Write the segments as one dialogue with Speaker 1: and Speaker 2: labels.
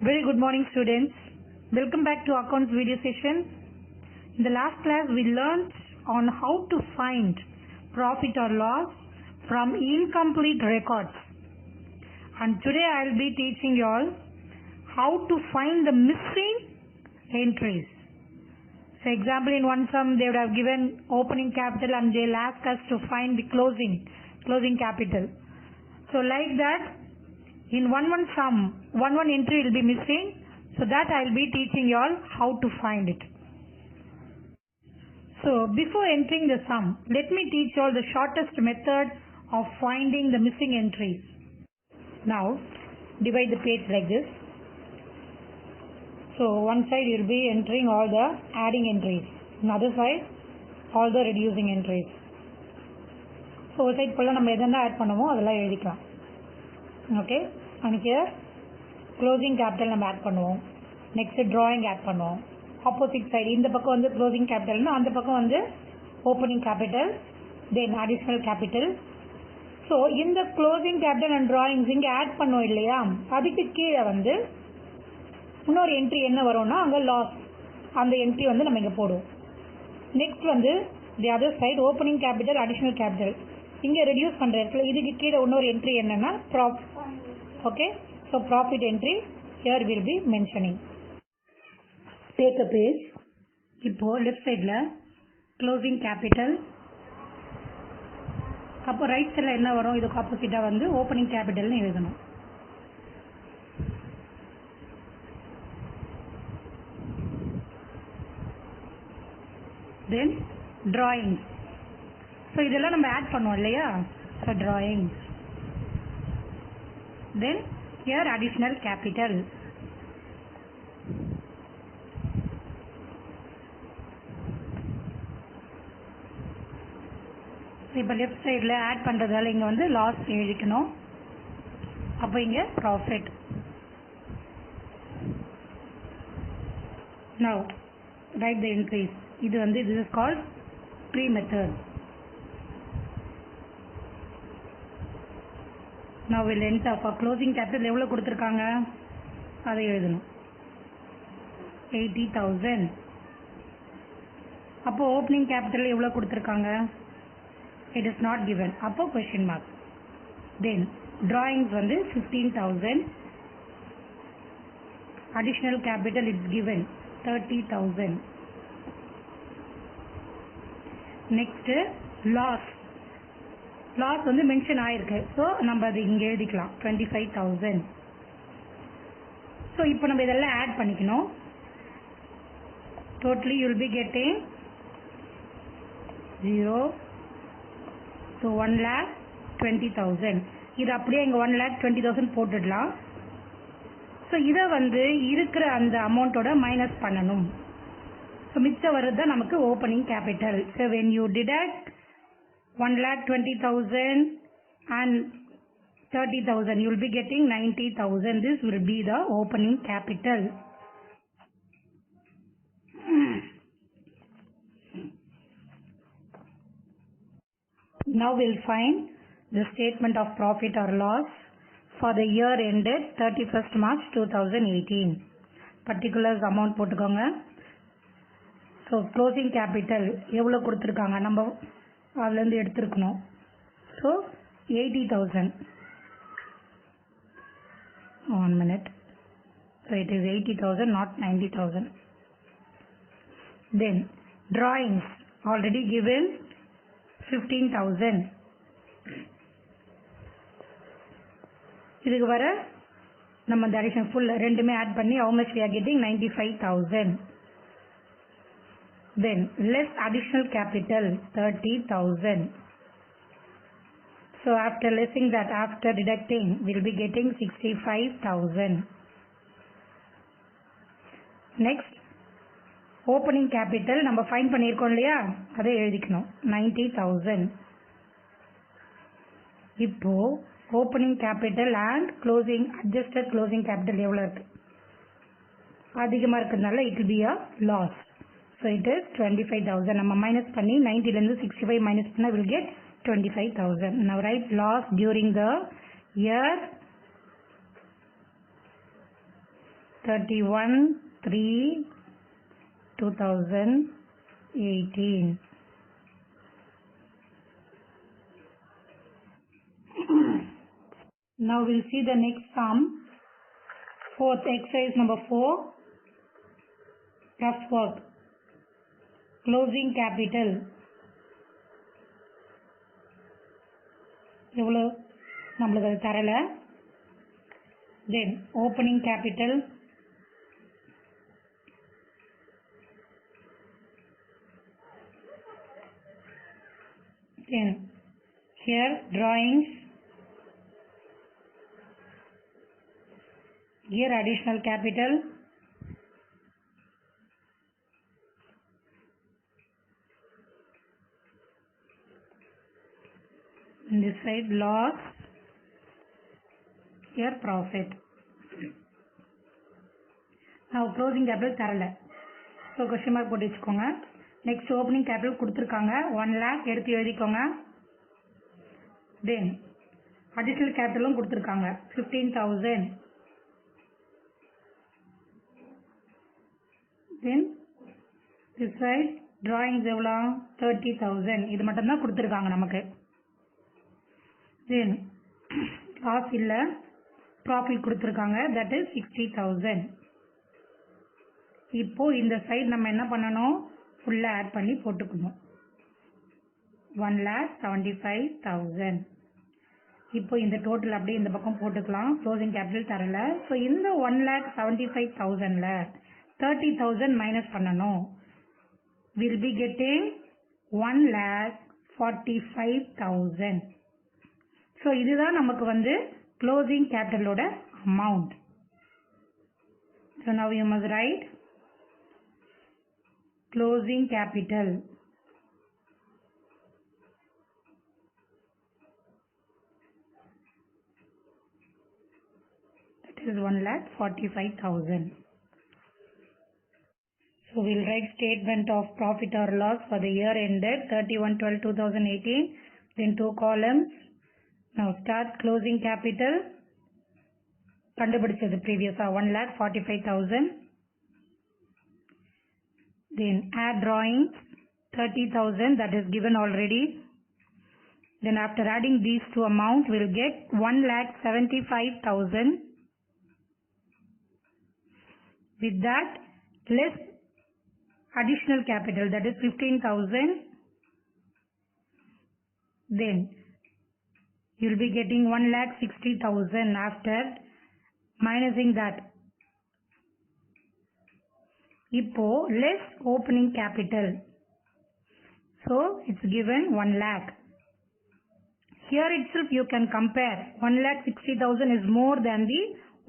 Speaker 1: Very good morning, students. Welcome back to accounts video session. In the last class we learned on how to find profit or loss from incomplete records, and today I will be teaching you all how to find the missing entries. So example, in one sum they would have given opening capital and they will ask us to find the closing capital. So like that, in one sum, one entry will be missing. So that I will be teaching you all how to find it. So before entering the sum, let me teach you all the shortest method of finding the missing entries. Now divide the page like this. So one side you will be entering all the adding entries, another side all the reducing entries. So ஒரு side ஃபுல்லாக நம்ம எதெல்லாம் add பண்ணுவோம் அதெல்லாம் எழுதிக்கலாம். Okay, and here closing capital நம்ம add பண்ணுவோம். Next drawing add பண்ணுவோம். ஆப்போசிட் சைடு இந்த பக்கம் வந்து closing capitalனா அந்த பக்கம் வந்து opening capital, then additional capital. So இந்த closing capital and drawings இங்கே ஆட் பண்ணோம் இல்லையா, அதுக்கு கீழே வந்து இன்னொரு என்ட்ரி என்ன வரும்னா அங்கே லாஸ், அந்த என்ட்ரி வந்து நம்ம இங்கே போடுவோம். நெக்ஸ்ட் வந்து the other side opening capital additional capital இங்கே ரெடியூஸ் பண்ணுற இடத்துல இதுக்கு கீழே இன்னொரு என்ட்ரி என்னன்னா profit. Okay, so profit entry here will be mentioning. Take a page. இப்போது லெஃப்ட் சைடில் க்ளோசிங் கேபிட்டல், அப்போ ரைட் சைடில் என்ன வரும், இதுக்கு ஆப்போசிட்டாக வந்து ஓப்பனிங் கேபிட்டல்னு எழுதணும். தென் drawings. ஸோ இதெல்லாம் நம்ம ஆட் பண்ணுவோம் இல்லையா, so drawings. Then here additional capital. இப்போ லெஃப்ட் சைடில் ஆட் பண்ணுறதால இங்கே வந்து லாஸ் எழுதிக்கணும், அப்போ இங்கே profit. Now write the entries. இது வந்து this is called pre-method. Now we'll enter for closing capital எவ்வளோ கொடுத்துருக்காங்க அதை எழுதணும், 80,000. அப்போ ஓப்பனிங் கேபிட்டல் எவ்வளோ கொடுத்துருக்காங்க, it is not given, அப்போ question mark. Then drawings வந்து 15,000, additional capital is given 30,000. next loss வந்து மென்ஷன் ஆயிருக்கு, ஸோ நம்ம அது இங்கே எழுதிக்கலாம் 25,000. ஸோ இப்போ நம்ம இதெல்லாம் ஆட் பண்ணிக்கணும். Totally you will be getting 0, so 1,20,000. இது அப்படியே இங்கே 1,20,000 போட்டுடலாம். ஸோ இதை வந்து இருக்கிற அந்த அமௌண்ட்டோட மைனஸ் பண்ணணும். ஸோ மிச்சம் வர்றது தான் நமக்கு opening capital. So when you detect 1,20,000 and 30,000, you will be getting 90,000. This will be the opening capital. Now we'll find the statement of profit or loss for the year ended 31st March 2018. Particulars amount போட்டுக்கோங்க. So closing capital எவ்வளோ கொடுத்துருக்காங்க நம்ம அதுலேருந்து எடுத்துருக்கணும். So 80,000. 1 minute. So it is 80,000, not 90,000. Then drawings already given 15,000. இதுக்கு வர நம்ம இந்த addition full ரெண்டுமே ஆட் பண்ணி how much we are getting, 95,000. Then less additional capital 30,000. So after lessing that, after deducting, we will be getting 65,000. Next opening capital நம்ம find பண்ணியிருக்கோம் இல்லையா, அதை எழுதிக்கணும் 90,000. இப்போ opening capital and closing adjusted closing capital எவ்வளோ இருக்கு, அதிகமாக இருக்கிறதுனால it will be a loss. So it is 25,000. நம்ம மைனஸ் பண்ணி 90லேருந்து 65 மைனஸ் பண்ணால் will get 25,000. Now write loss during the year 31/3/2018. Now we'll see the next sum. Fourth exercise number 4. Rough work. Closing capital. எவ்வளோ நம்மளுக்கு அது தரல. Then opening capital. Then here drawings. Here additional capital. In this side loss. Here profit. Now closing capital தரல. So question mark போட்டு வச்சுக்கோங்க. Next opening capital கொடுத்துருக்காங்க 1 lakh எடுத்து எழுதிக்கோங்க. Then additional capital கொடுத்துருக்காங்க 15,000. Then this side drawings எவ்வளோ 30,000. இது மட்டும் தான் கொடுத்துருக்காங்க நமக்கு. Then loss இல்லை, profit கொடுத்துருக்காங்க, that is 60,000. இப்போ இந்த சைடு நம்ம என்ன பண்ணணும், ஃபுல்லாக ஆட் பண்ணி போட்டுக்கணும். 1,75,000. இப்போ இந்த டோட்டல் அப்படியே இந்த பக்கம் போட்டுக்கலாம். க்ளோசிங் கேபிட்டல் தரல. ஸோ இந்த 1,75,000ல 30,000 மைனஸ் பண்ணணும். Will be getting 1,45,000. ஸோ இதுதான் நமக்கு வந்து க்ளோசிங் கேபிட்டலோட amount. So now you must write closing capital. That is 1,45,000. So we'll write statement of profit or loss for the year ended 31/12/2018. Then 2 columns. Now start closing capital. கண்டுபிடிச்சது previous 1,45,000. Then add drawings 30,000, that is given already. Then after adding these two amounts we'll get 1,75,000. With that less additional capital, that is 15,000. Then you will be getting 1,60,000 after minusing that. இப்போ less opening capital, so it's given 1 lakh. Here itself you can compare. 1,60,000 is more than the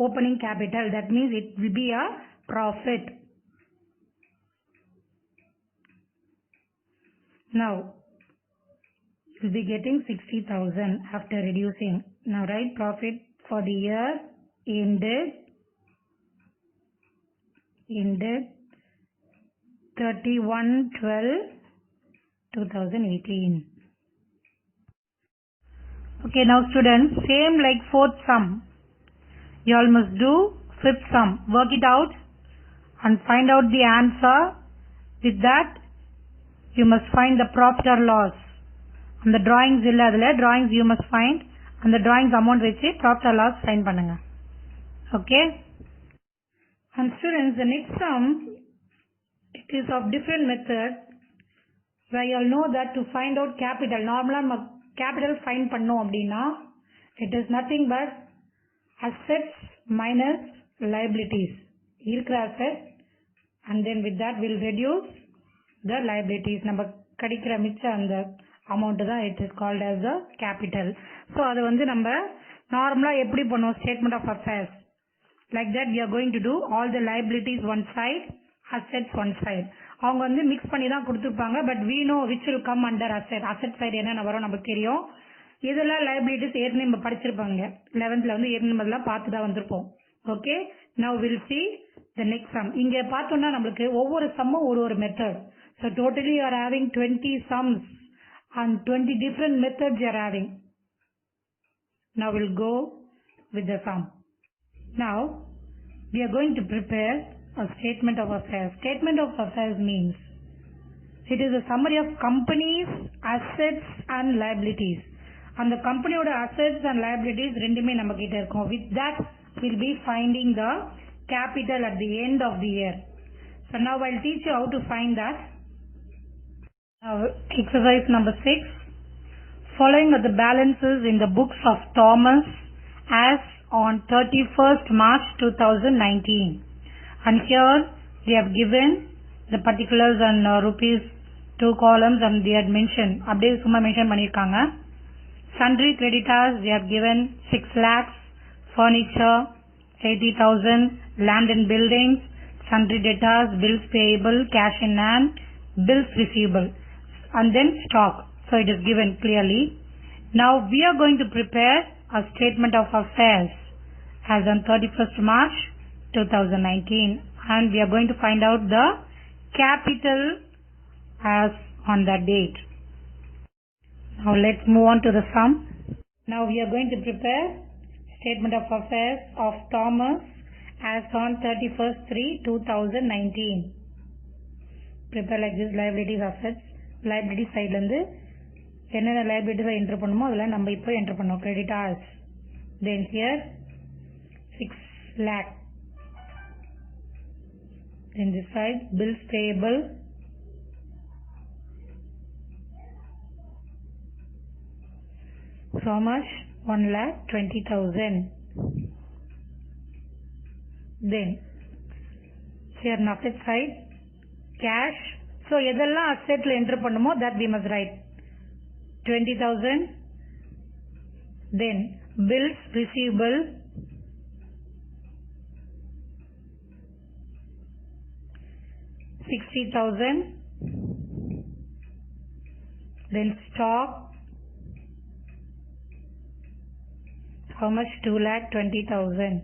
Speaker 1: opening capital. That means it will be a profit. Now you will be getting 60,000 after reducing. Now write profit for the year ended 31/12/2018. Okay, now students, same like fourth sum, you all must do fifth sum. Work it out and find out the answer. With that you must find the profit or loss. And the drawings illa adula drawings you must find, and the drawings amount vechi profit or loss find பண்ணுங்க. Okay, and students, the next sum, it is of different method, where you all know that to find out capital, normally நம்ம capital find பண்ணோம் அப்படின்னா it is nothing but assets minus liabilities. இருக்கிற asset, and then with that we'll reduce the liabilities. நம்ம கிடைக்கிற மிச்ச அந்த amount தான் it is called as the capital. so அது வந்து நம்ம நார்மலா எப்படி பண்ணுவோம், statement of affairs like that we are going to do all the liabilities one side, assets one side. அவங்க வந்து மிக்ஸ் பண்ணி தான் கொடுத்துருப்பாங்க. But we know which will come under asset side என்னென்ன வரும் நமக்கு தெரியும். இதெல்லாம் liabilities ஏற்கனவே நம்ம படிச்சிருப்பாங்க 11th வந்து ஏற்கனவே பார்த்து தான் வந்திருப்போம். Okay, now we'll see the next sum. இங்க பார்த்தோம்னா நம்மளுக்கு ஒவ்வொரு சம்மும் ஒரு method. so totally you are having 20 sums and 20 different methods you are having. Now we'll go with the sum. Now we are going to prepare a statement of affairs. Statement of affairs means it is a summary of company's assets and liabilities. And the company assets and liabilities ரெண்டுமே நம்ம கிட்ட இருக்கும். With that we'll be finding the capital at the end of the year. So now I'll teach you how to find that. Now exercise number 6. Following are the balances in the books of Thomas as on 31st March 2019. And here they have given the particulars and rupees 2 columns and they had mentioned. அப்படியே சும்மா mention பண்ணிருக்காங்க. Sundry creditors they have given 6 lakhs, furniture 80,000, land and buildings, sundry debtors, bills payable, cash in hand, bills receivable, and then stock. So it is given clearly. Now we are going to prepare a statement of affairs as on 31st March 2019 and we are going to find out the capital as on that date. Now let's move on to the sum. Now we are going to prepare statement of affairs of Thomas as on 31st/3/2019. Prepare like this: liabilities, assets. Liability side வந்து என்னென்ன liabilities enter பண்ணுமோ அதெல்லாம் நம்ம இப்போ enter பண்ணோம். Creditors. Then here 6 lakh. Then this side bills payable. So much 1,20,000. Then here on asset side cash. So எதெல்லாம் assetல enter பண்ணுமோ that we must write 20,000. Then bills receivable 60,000. Then stock how much 2,20,000.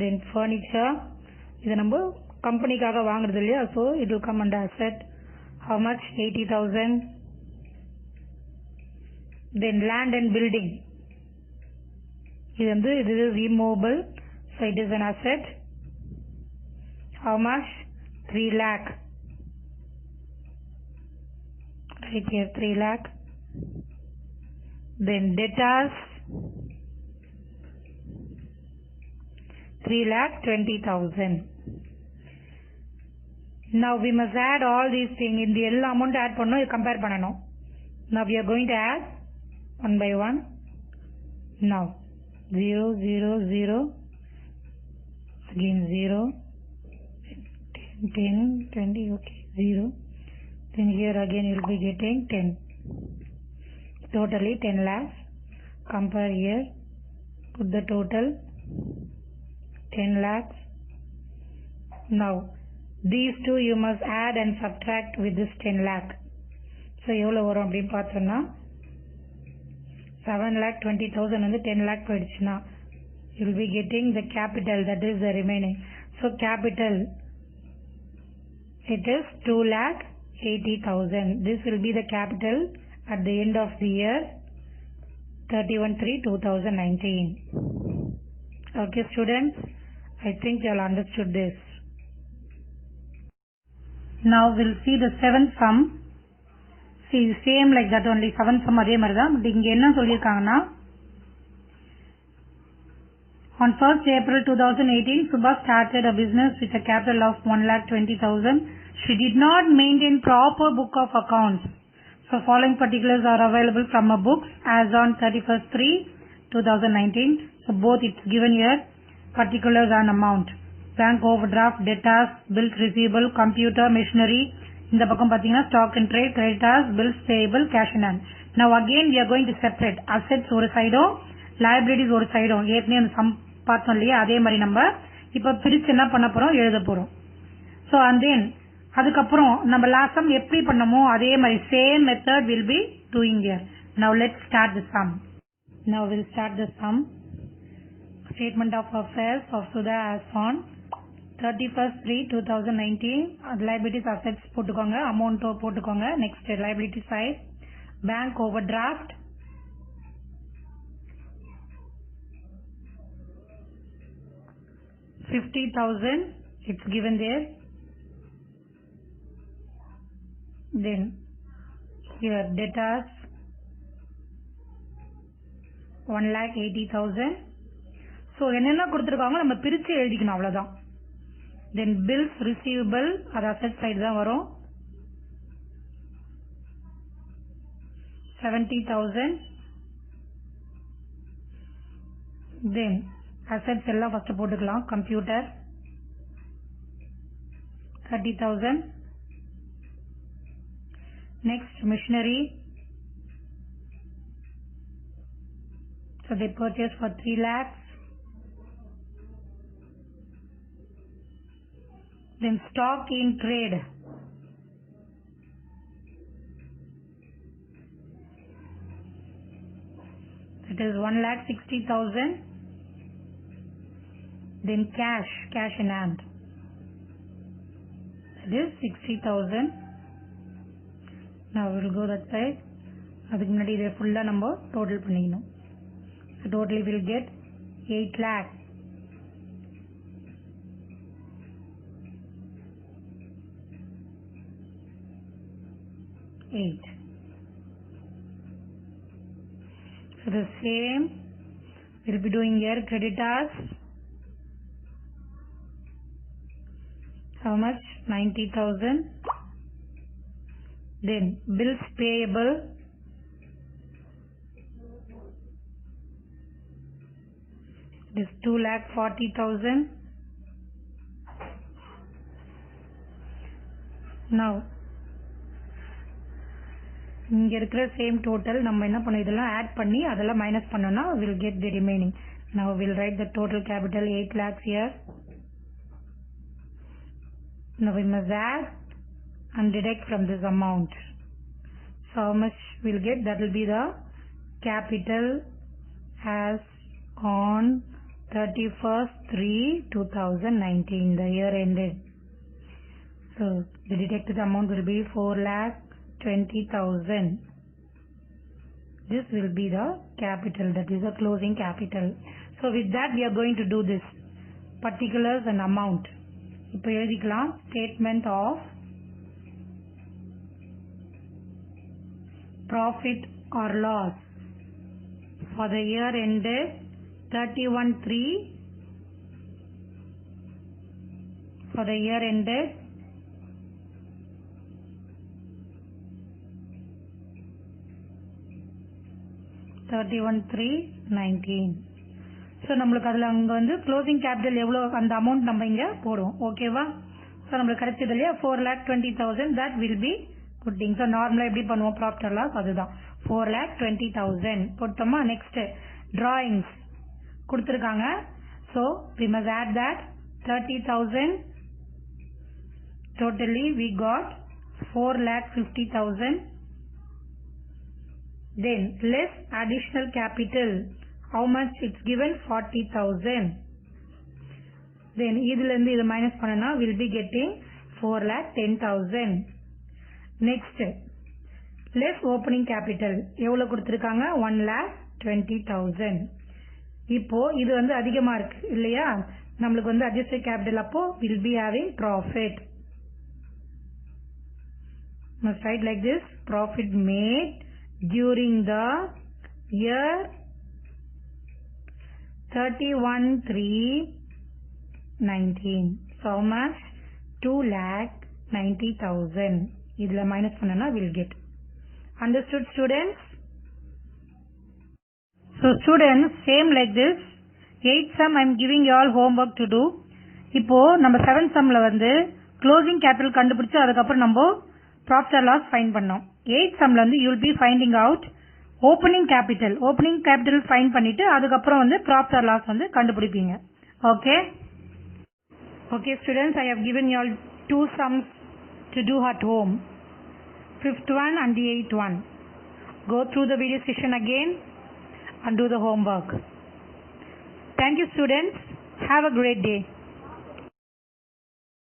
Speaker 1: Then furniture இது நம்ம கம்பெனிக்காக வாங்குறது இல்லையா, so it will come under asset. How much 80,000. Then land and building இது வந்து it is immovable, so it is an asset. How much 3 lakh. Right here 3 lakh. Then debtors 3,20,000. Now we must add all these things. In the எல்லா amount add பண்ணனும், compare பண்ணனும். Now we are going to add one by one. Now 0 0 0 again 0 10 20 okay 0. Then here again you will be getting 10. Totally 10 lakhs. Compare here. Put the total 10 lakhs. Now these two you must add and subtract with this 10 lakh. So எவ்வளவு வரும் அப்படி பார்த்தோம்னா 7,20,000 வந்து 10 lakh போயிடுச்சுன்னா you will be getting the capital, that is the remaining. So capital it is 2,80,000. This will be the capital at the end of the year 31/3/2019. Okay students, I think you all understood this. Now we'll see the seventh sum. See same like that only, seventh sum அதே மாதிரி தான். But இங்க என்ன சொல்லியிருக்காங்கன்னா on 1st April 2018 Subha started a business with a capital of 1,20,000. She did not maintain proper book of accounts. So following particulars are available from her books as on 31st/3/2019. So both it's given here particulars and amount. Bank overdraft, debtors, bills receivable, computer, machinery. இந்த பக்கம் பாத்தீங்கன்னா stock and trade, creditors, bills payable, cash in hand. Now again we are going to separate assets ஒரு சைடும், liabilities ஒரு சைடும். ஏற்கனவே அந்த some பார்த்தோம் இல்லையா, அதே மாதிரி நம்ம இப்ப பிரிச்சு என்ன பண்ண போறோம், எழுத போறோம். So and then அதுக்கப்புறம் நம்ம லாஸ்ட் சம் எப்படி பண்ணமோ அதே மாதிரி same method will be doing here. Now let's start the sum. Now we'll start the sum. Statement of affairs of Sudha as on 31st/3/2019. liabilities assets போட்டுக்கோங்க, amount போட்டுக்கோங்க. next liability side bank overdraft 50,000, it's given there. Then here debtors 1,80,000. So என்னென்ன கொடுத்திருக்காங்க நம்ம பிரிச்சு எழுதிக்கணும் அவ்வளவுதான். Then bills receivable அது asset side தான் வரும் 70,000. Then assets எல்லாம் first போட்டுக்கலாம். Computer 30,000. Next machinery. So they purchased for 3 lakhs. Then stock in trade. It is 1,60,000. Then cash in hand. That is 60,000. Now we will go that side. அதுக்கு முன்னாடி இதை ஃபுல்லா நம்ம total பண்ணிக்கணும். So totally we will get 8 lakh. So the same we will be doing here. Creditors, how much? 90,000. Then bills payable, it is 2,40,000. Now இங்க இருக்கிற same total நம்ம என்ன பண்ணோம், இதெல்லாம் ஆட் பண்ணி அதெல்லாம் மைனஸ் பண்ணோம்னா we'll get the remaining. Now we'll write the total capital 8 lakhs here. Now we must add and deduct from this amount. So how much we'll get? That will be the capital as on 31st/3/2019, the year ended. So the deducted amount will be 4,20,000. This will be the capital, that is the closing capital. So with that we are going to do this particulars and amount. இப்போ எழுதிக்கலாம். Statement of profit or loss for the year ended 31/3 for the year ended 31/3/19. So நம்மளுக்கு அதில் அங்கே வந்து closing capital எவ்வளோ அந்த amount நம்ம இங்கே போடுவோம். ஓகேவா? ஸோ நம்மளுக்கு கிடைச்சது இல்லையா 4,20,000, that will be putting. So நார்மலாக எப்படி பண்ணுவோம் ப்ராஃபிட் ஆர் லாஸ், அதுதான் 4,20,000 போட்டோமா. நெக்ஸ்ட் டிராயிங்ஸ் கொடுத்துருக்காங்க. So we must add that 30,000. Totally we got 4,50,000. Then less additional capital. How much it's given? 40,000. Then இதிலிருந்து இதை மைனஸ் பண்ணனா will be getting 4,10,000. Next less opening capital எவ்வளவு கொடுத்திருக்காங்க? 1,20,000. இப்போ இது வந்து அதிகமா இருக்கு இல்லையா, நம்மளுக்கு வந்து adjusted capital அப்போ will be having profit. Must write like this: profit made during the year 31/3/19. So how much? 2,90,000. இதுல மைனஸ் பண்ணனா will get. Understood students? So students, same like this 8th sum I am giving you all homework to do. இப்போ நம்ம 7th sumல வந்து closing capital கண்டுபிடிச்சு அதுக்கப்புறம் நம்ம profit or loss find பண்ணோம். 8th sumல வந்து you will be finding out opening capital find பண்ணிட்டு அதுக்கப்புறம் வந்து profit or loss வந்து கண்டுபிடிப்பீங்க. Okay students, I have given you all 2 sums to do at home, 5th one and the 8th one. Go through the video session again and do the homework. Thank you students. Have a great day.